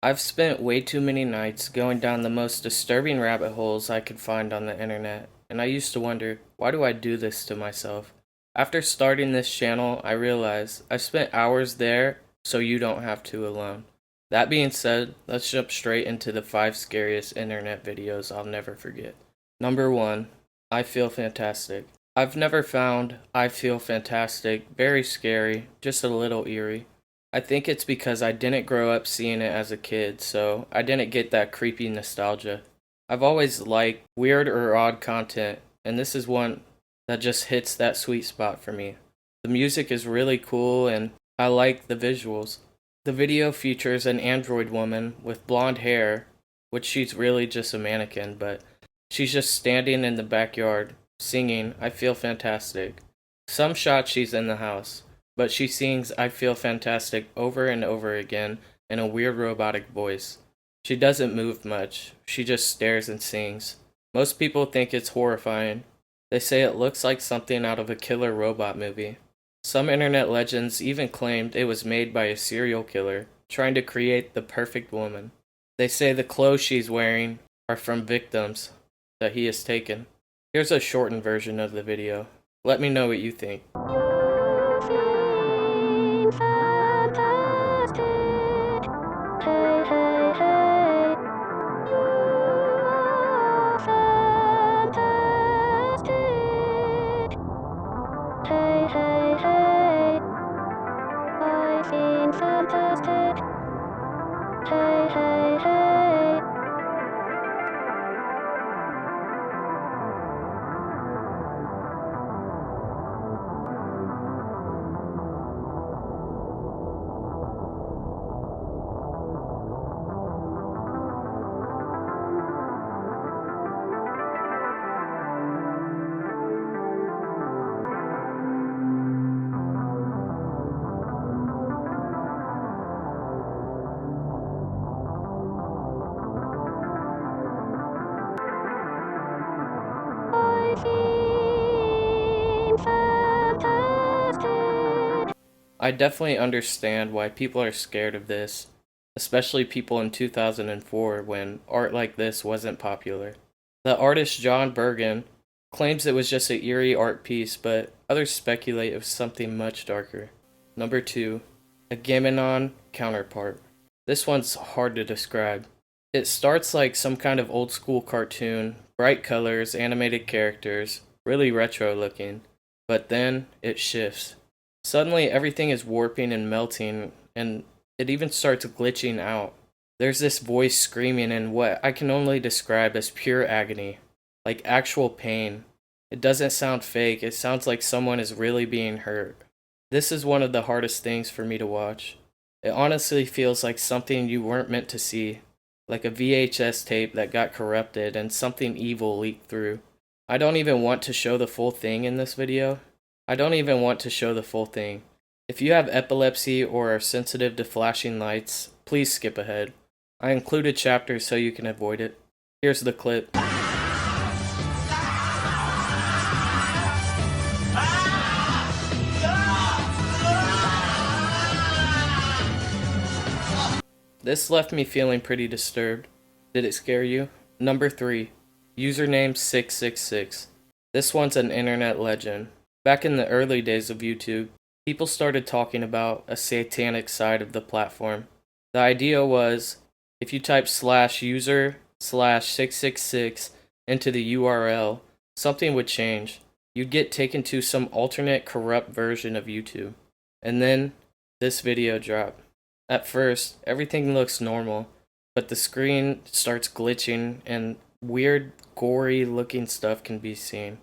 I've spent way too many nights going down the most disturbing rabbit holes I could find on the internet, and I used to wonder, why do I do this to myself? After starting this channel, I realized I've spent hours there so you don't have to alone. That being said, let's jump straight into the 5 scariest internet videos I'll never forget. Number 1, I Feel Fantastic. I've never found I Feel Fantastic very scary, just a little eerie. I think it's because I didn't grow up seeing it as a kid, so I didn't get that creepy nostalgia. I've always liked weird or odd content, and this is one that just hits that sweet spot for me. The music is really cool, and I like the visuals. The video features an android woman with blonde hair, which she's really just a mannequin, but she's just standing in the backyard singing I Feel Fantastic. Some shots she's in the house, but she sings I Feel Fantastic over and over again in a weird robotic voice. She doesn't move much, she just stares and sings. Most people think it's horrifying. They say it looks like something out of a killer robot movie. Some internet legends even claimed it was made by a serial killer trying to create the perfect woman. They say the clothes she's wearing are from victims that he has taken. Here's a shortened version of the video. Let me know what you think. I definitely understand why people are scared of this, especially people in 2004 when art like this wasn't popular. The artist John Bergen claims it was just an eerie art piece, but others speculate it was something much darker. Number 2, Agamemnon Counterpart. This one's hard to describe. It starts like some kind of old school cartoon, bright colors, animated characters, really retro looking, but then it shifts. Suddenly, everything is warping and melting, and it even starts glitching out. There's this voice screaming in what I can only describe as pure agony, like actual pain. It doesn't sound fake, it sounds like someone is really being hurt. This is one of the hardest things for me to watch. It honestly feels like something you weren't meant to see, like a VHS tape that got corrupted and something evil leaked through. I don't even want to show the full thing in this video. I don't even want to show the full thing. If you have epilepsy or are sensitive to flashing lights, please skip ahead. I included chapters so you can avoid it. Here's the clip. This left me feeling pretty disturbed. Did it scare you? Number 3, username 666. This one's an internet legend. Back in the early days of YouTube, people started talking about a satanic side of the platform. The idea was, if you type /user/666 into the URL, something would change. You'd get taken to some alternate corrupt version of YouTube. And then, this video dropped. At first, everything looks normal, but the screen starts glitching and weird, gory looking stuff can be seen.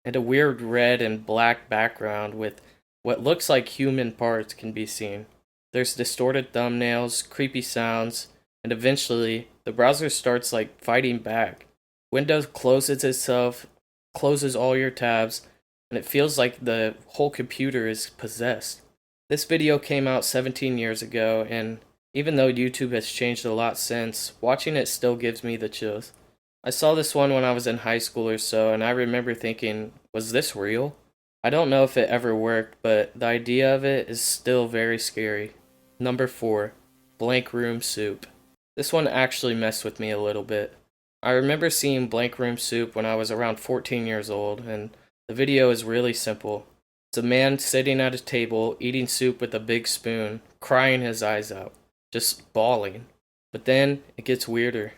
And a weird red and black background with what looks like human parts can be seen. There's distorted thumbnails, creepy sounds, and eventually the browser starts like fighting back. Windows closes itself, closes all your tabs, and it feels like the whole computer is possessed. This video came out 17 years ago, and even though YouTube has changed a lot since, watching it still gives me the chills. I saw this one when I was in high school or so, and I remember thinking, was this real? I don't know if it ever worked, but the idea of it is still very scary. Number 4, Blank Room Soup. This one actually messed with me a little bit. I remember seeing Blank Room Soup when I was around 14 years old, and the video is really simple. It's a man sitting at a table, eating soup with a big spoon, crying his eyes out, just bawling. But then it gets weirder.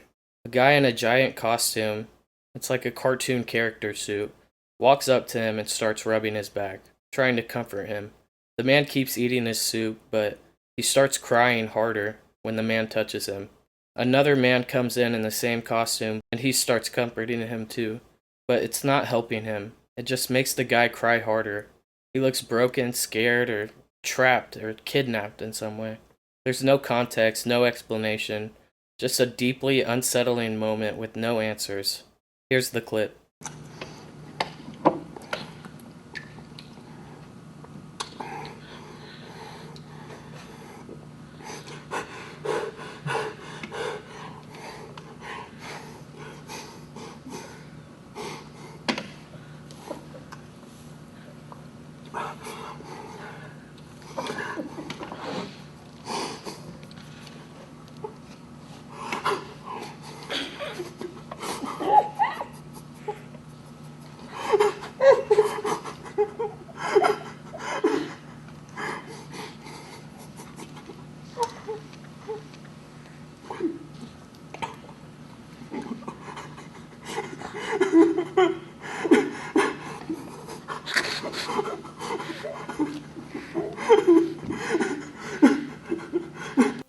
A guy in a giant costume, it's like a cartoon character suit, walks up to him and starts rubbing his back, trying to comfort him. The man keeps eating his soup, but he starts crying harder when the man touches him. Another man comes in the same costume, and he starts comforting him too. But it's not helping him. It just makes the guy cry harder. He looks broken, scared, or trapped, or kidnapped in some way. There's no context, no explanation. Just a deeply unsettling moment with no answers. Here's the clip.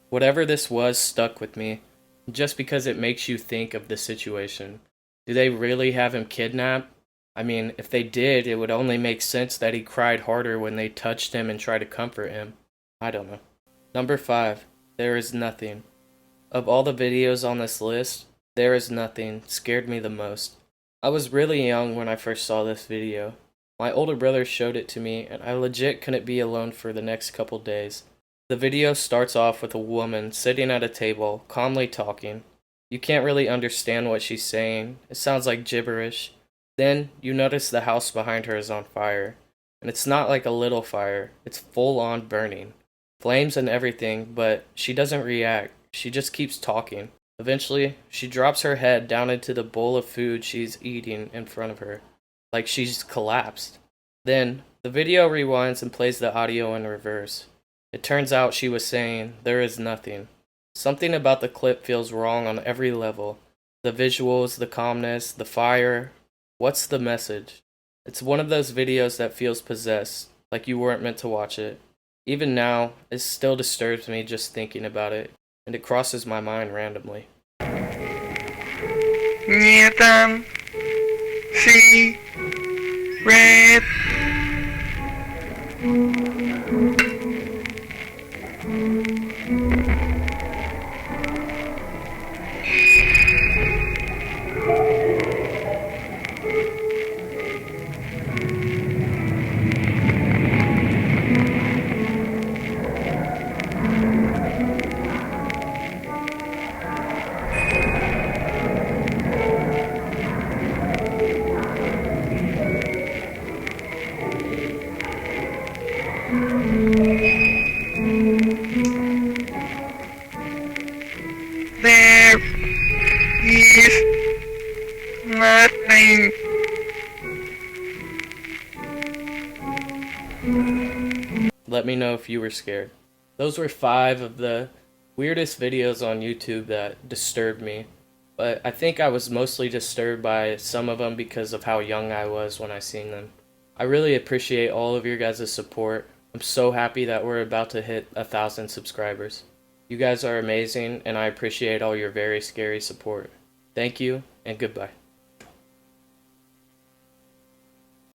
Whatever this was stuck with me, just because it makes you think of the situation. Do they really have him kidnapped? I mean, if they did, it would only make sense that he cried harder when they touched him and tried to comfort him. I don't know. Number 5. There is nothing. Of all the videos on this list, There is Nothing scared me the most. I was really young when I first saw this video. My older brother showed it to me, and I legit couldn't be alone for the next couple days. The video starts off with a woman sitting at a table, calmly talking. You can't really understand what she's saying. It sounds like gibberish. Then, you notice the house behind her is on fire. And it's not like a little fire, it's full on burning. Flames and everything, but she doesn't react. She just keeps talking. Eventually, she drops her head down into the bowl of food she's eating in front of her, like she's collapsed. Then, the video rewinds and plays the audio in reverse. It turns out she was saying, "There is nothing." Something about the clip feels wrong on every level. The visuals, the calmness, the fire. What's the message? It's one of those videos that feels possessed, like you weren't meant to watch it. Even now, it still disturbs me just thinking about it, and it crosses my mind randomly. Nie tam, see, red. There is nothing. Let me know if you were scared. Those were 5 of the weirdest videos on YouTube that disturbed me. But I think I was mostly disturbed by some of them because of how young I was when I seen them. I really appreciate all of your guys' support. I'm so happy that we're about to hit 1,000 subscribers. You guys are amazing, and I appreciate all your very scary support. Thank you, and goodbye.